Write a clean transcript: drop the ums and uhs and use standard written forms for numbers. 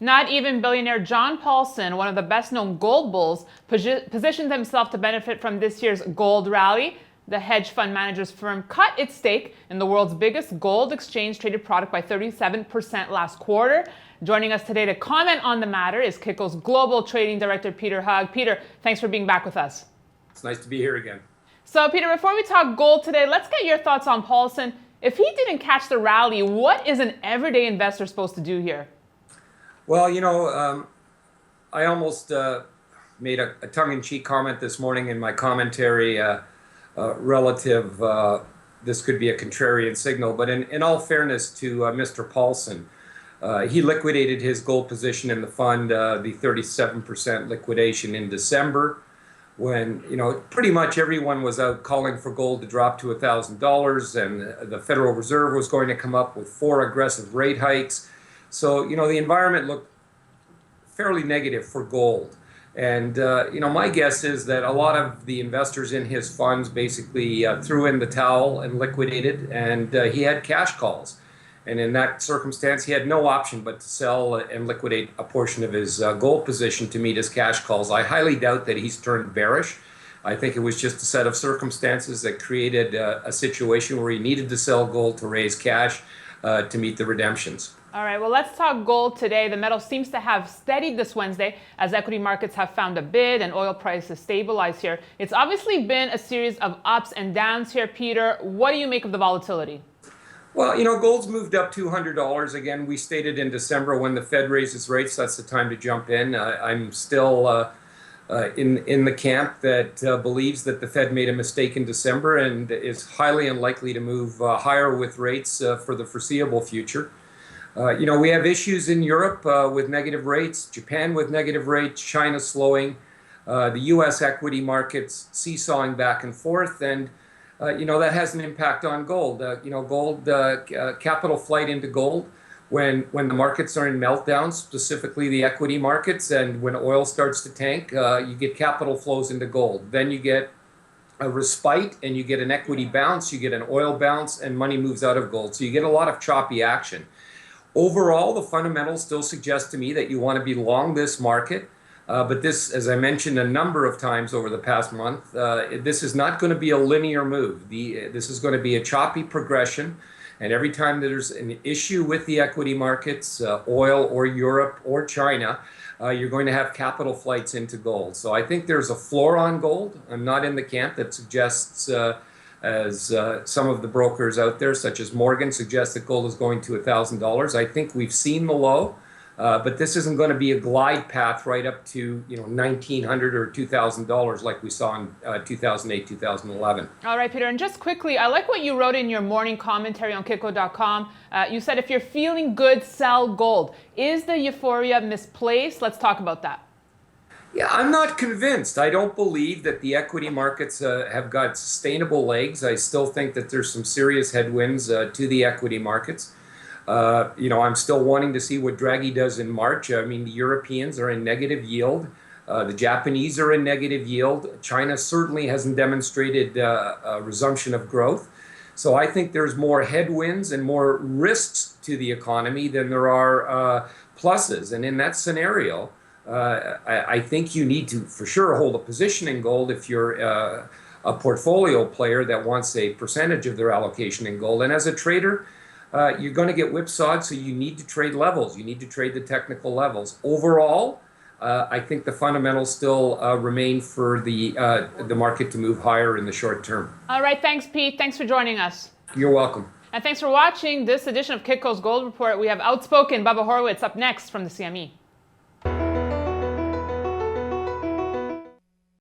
Not even billionaire John Paulson, one of the best-known gold bulls, positioned himself to benefit from this year's gold rally. The hedge fund manager's firm cut its stake in the world's biggest gold exchange-traded product by 37% last quarter. Joining us today to comment on the matter is Kitco's Global Trading Director, Peter Hug. Peter, thanks for being back with us. It's nice to be here again. So, Peter, before we talk gold today, let's get your thoughts on Paulson. If he didn't catch the rally, what is an everyday investor supposed to do here? Well, I almost made a tongue-in-cheek comment this morning in my commentary relative, this could be a contrarian signal, but in all fairness to Mr. Paulson, he liquidated his gold position in the fund, the 37% liquidation in December, when pretty much everyone was out calling for gold to drop to $1,000, and the Federal Reserve was going to come up with 4 aggressive rate hikes. So the environment looked fairly negative for gold. And my guess is that a lot of the investors in his funds basically threw in the towel and liquidated, and he had cash calls. And in that circumstance, he had no option but to sell and liquidate a portion of his gold position to meet his cash calls. I highly doubt that he's turned bearish. I think it was just a set of circumstances that created a situation where he needed to sell gold to raise cash to meet the redemptions. All right, well, let's talk gold today. The metal seems to have steadied this Wednesday as equity markets have found a bid and oil prices stabilize here. It's obviously been a series of ups and downs here, Peter. What do you make of the volatility? Well, gold's moved up $200 again. We stated in December when the Fed raises rates, that's the time to jump in. I'm still in the camp that believes that the Fed made a mistake in December and is highly unlikely to move higher with rates for the foreseeable future. We have issues in Europe with negative rates, Japan with negative rates, China slowing, the U.S. equity markets seesawing back and forth, and that has an impact on gold. Capital flight into gold when the markets are in meltdown, specifically the equity markets, and when oil starts to tank, you get capital flows into gold. Then you get a respite and you get an equity bounce, you get an oil bounce, and money moves out of gold. So you get a lot of choppy action. Overall, the fundamentals still suggest to me that you want to be long this market. But this, as I mentioned a number of times over the past month, this is not going to be a linear move. This is going to be a choppy progression. And every time there's an issue with the equity markets, oil or Europe or China, you're going to have capital flights into gold. So I think there's a floor on gold. I'm not in the camp that suggests, as some of the brokers out there, such as Morgan, suggest that gold is going to $1,000. I think we've seen the low. But this isn't going to be a glide path right up to $1,900 or $2,000 like we saw in 2008, 2011. All right, Peter, and just quickly, I like what you wrote in your morning commentary on Kitco.com. You said if you're feeling good, sell gold. Is the euphoria misplaced? Let's talk about that. Yeah, I'm not convinced. I don't believe that the equity markets have got sustainable legs. I still think that there's some serious headwinds to the equity markets. I'm still wanting to see what Draghi does in March. I mean, the Europeans are in negative yield. The Japanese are in negative yield. China certainly hasn't demonstrated a resumption of growth. So I think there's more headwinds and more risks to the economy than there are pluses. And in that scenario, I think you need to, for sure, hold a position in gold if you're a portfolio player that wants a percentage of their allocation in gold. And as a trader, you're going to get whipsawed, so you need to trade levels. You need to trade the technical levels. Overall, I think the fundamentals still remain for the market to move higher in the short term. All right, thanks, Pete. Thanks for joining us. You're welcome. And thanks for watching this edition of Kitco's Gold Report. We have outspoken Bubba Horwitz up next from the CME.